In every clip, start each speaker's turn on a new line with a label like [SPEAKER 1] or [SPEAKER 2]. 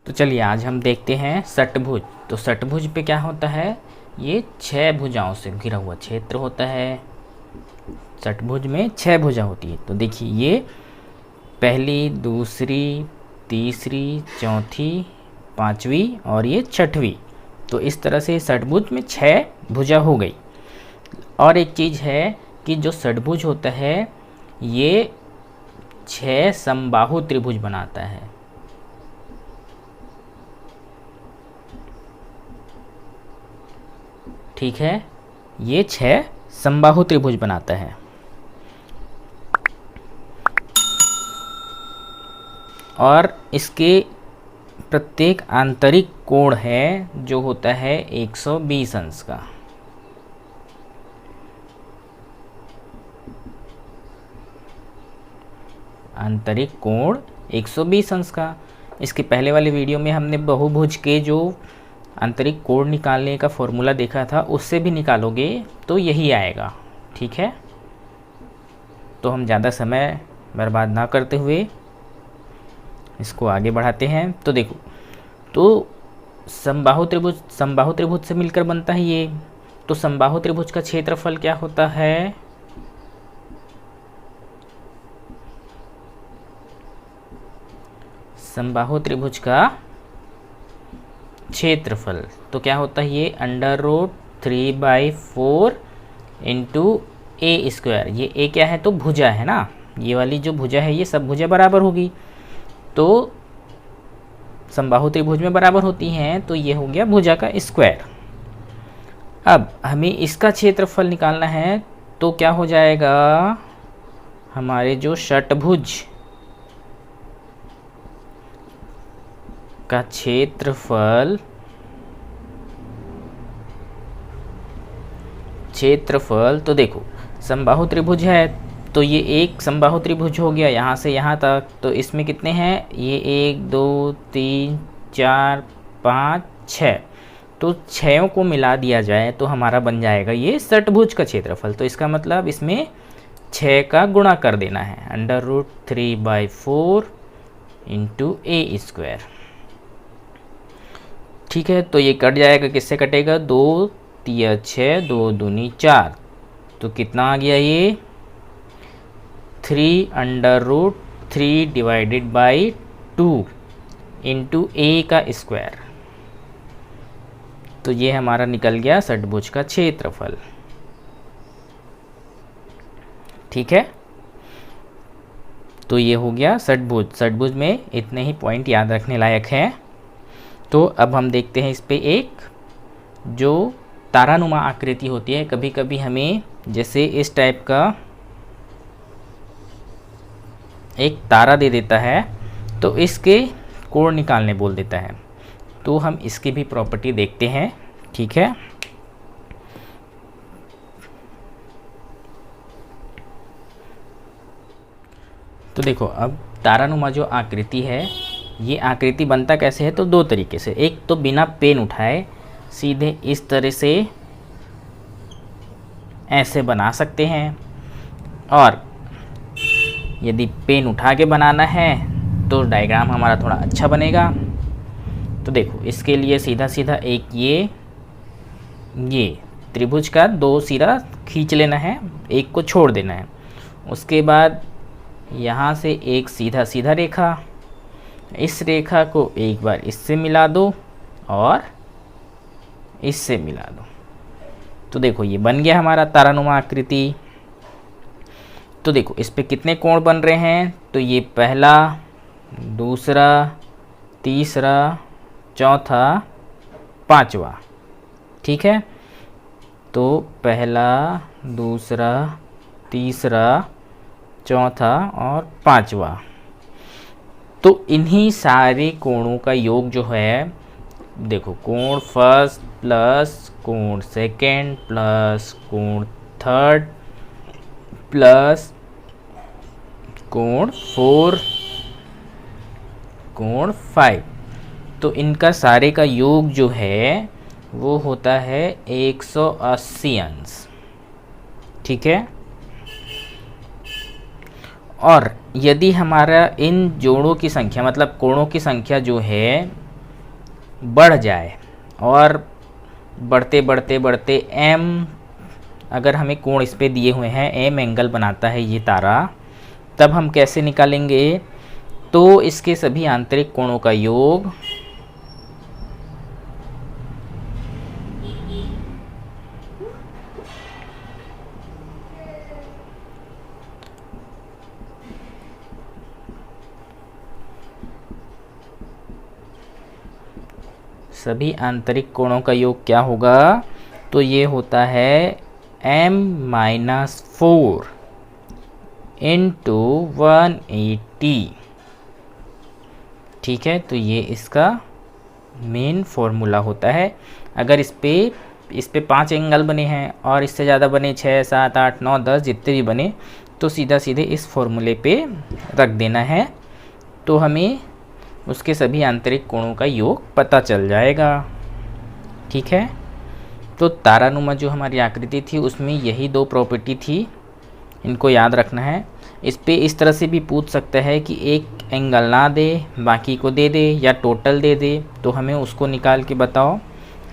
[SPEAKER 1] तो चलिए आज हम देखते हैं षटभुज। तो षटभुज पे क्या होता है, ये 6 भुजाओं से घिरा हुआ क्षेत्र होता है। षटभुज में 6 भुजा होती है। तो देखिए ये पहली, दूसरी, तीसरी, चौथी, पांचवी और ये छठवीं। तो इस तरह से षटभुज में 6 भुजा हो गई। और एक चीज़ है कि जो षटभुज होता है ये 6 समबाहु त्रिभुज बनाता है। ठीक है, ये 6 समबाहु त्रिभुज बनाता है। और इसके प्रत्येक आंतरिक कोण है जो होता है 120 अंश का। आंतरिक कोण 120 अंश का। इसके पहले वाले वीडियो में हमने बहुभुज के जो आंतरिक कोण निकालने का फॉर्मूला देखा था, उससे भी निकालोगे तो यही आएगा। ठीक है, तो हम ज़्यादा समय बर्बाद ना करते हुए इसको आगे बढ़ाते हैं। तो देखो, तो समबाहु त्रिभुज से मिलकर बनता है ये। तो समबाहु त्रिभुज का क्षेत्रफल क्या होता है, समबाहु त्रिभुज का क्षेत्रफल तो क्या होता है, ये √3/4 इंटू ए स्क्वायर। ये ए क्या है, तो भुजा है ना, ये वाली जो भुजा है ये सब भुजा बराबर होगी। तो समबाहु त्रिभुज में बराबर होती हैं, तो ये हो गया भुजा का स्क्वायर। अब हमें इसका क्षेत्रफल निकालना है, तो क्या हो जाएगा, हमारे जो षटभुज का क्षेत्रफल तो देखो समबाहु त्रिभुज है, तो ये एक समबाहु त्रिभुज हो गया यहाँ से यहाँ तक। तो इसमें कितने हैं, ये 1 2 3 4 5 6। तो 6 को मिला दिया जाए तो हमारा बन जाएगा ये षटभुज का क्षेत्रफल। तो इसका मतलब इसमें 6 का गुणा कर देना है, √3/4 इंटू ए स्क्वायर। ठीक है, तो ये कट जाएगा, किससे कटेगा, 2 3 6 2 दूनी 4। तो कितना आ गया ये, 3√3/2 इंटू ए का स्क्वायर। तो ये हमारा निकल गया षटभुज का क्षेत्रफल। ठीक है, तो ये हो गया षटभुज। षटभुज में इतने ही पॉइंट याद रखने लायक हैं। तो अब हम देखते हैं इस पे एक जो तारानुमा आकृति होती है। कभी कभी हमें जैसे इस टाइप का एक तारा दे देता है तो इसके कोण निकालने बोल देता है। तो हम इसकी भी प्रॉपर्टी देखते हैं। ठीक है, तो देखो अब तारानुमा जो आकृति है, ये आकृति बनता कैसे है, तो 2 तरीके से। एक तो बिना पेन उठाए सीधे इस तरह से ऐसे बना सकते हैं, और यदि पेन उठा के बनाना है तो डायग्राम हमारा थोड़ा अच्छा बनेगा। तो देखो इसके लिए सीधा सीधा एक ये त्रिभुज का 2 सिरा खींच लेना है, एक को छोड़ देना है। उसके बाद यहाँ से एक सीधा सीधा रेखा, इस रेखा को एक बार इससे मिला दो और इससे मिला दो। तो देखो ये बन गया हमारा तारानुमा आकृति। तो देखो इस पे कितने कोण बन रहे हैं, तो ये पहला, दूसरा, तीसरा, चौथा, पांचवा। ठीक है, तो पहला, दूसरा, तीसरा, चौथा और पांचवा। तो इन्हीं सारे कोणों का योग जो है, देखो कोण फर्स्ट प्लस कोण सेकेंड प्लस कोण थर्ड प्लस कोण 4 कोण 5। तो इनका सारे का योग जो है वो होता है 180 अंश। ठीक है, और यदि हमारा इन जोड़ों की संख्या मतलब कोणों की संख्या जो है बढ़ जाए और बढ़ते बढ़ते बढ़ते एम, अगर हमें कोण इस पे दिए हुए हैं, एम एंगल बनाता है ये तारा, तब हम कैसे निकालेंगे? तो इसके सभी आंतरिक कोणों का योग सभी आंतरिक कोणों का योग क्या होगा? तो ये होता है m-4 इंटू 180। ठीक है, तो ये इसका मेन फॉर्मूला होता है। अगर इस पे 5 एंगल बने हैं और इससे ज़्यादा बने, 6, 7, 8, 9, 10 जितने भी बने, तो सीधा सीधे इस फॉर्मूले पे रख देना है, तो हमें उसके सभी आंतरिक कोणों का योग पता चल जाएगा। ठीक है, तो तारानुमा जो हमारी आकृति थी उसमें यही 2 प्रॉपर्टी थी, इनको याद रखना है। इस पे इस तरह से भी पूछ सकता है कि एक एंगल ना दे, बाकी को दे दे, या टोटल दे दे, तो हमें उसको निकाल के बताओ।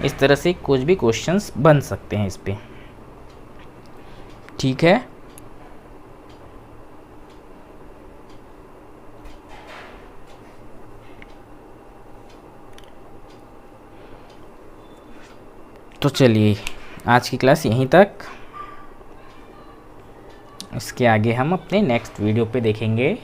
[SPEAKER 1] इस तरह से कुछ भी क्वेश्चंस बन सकते हैं इस पे। ठीक है, तो चलिए आज की क्लास यहीं तक। इसके आगे हम अपने नेक्स्ट वीडियो पे देखेंगे।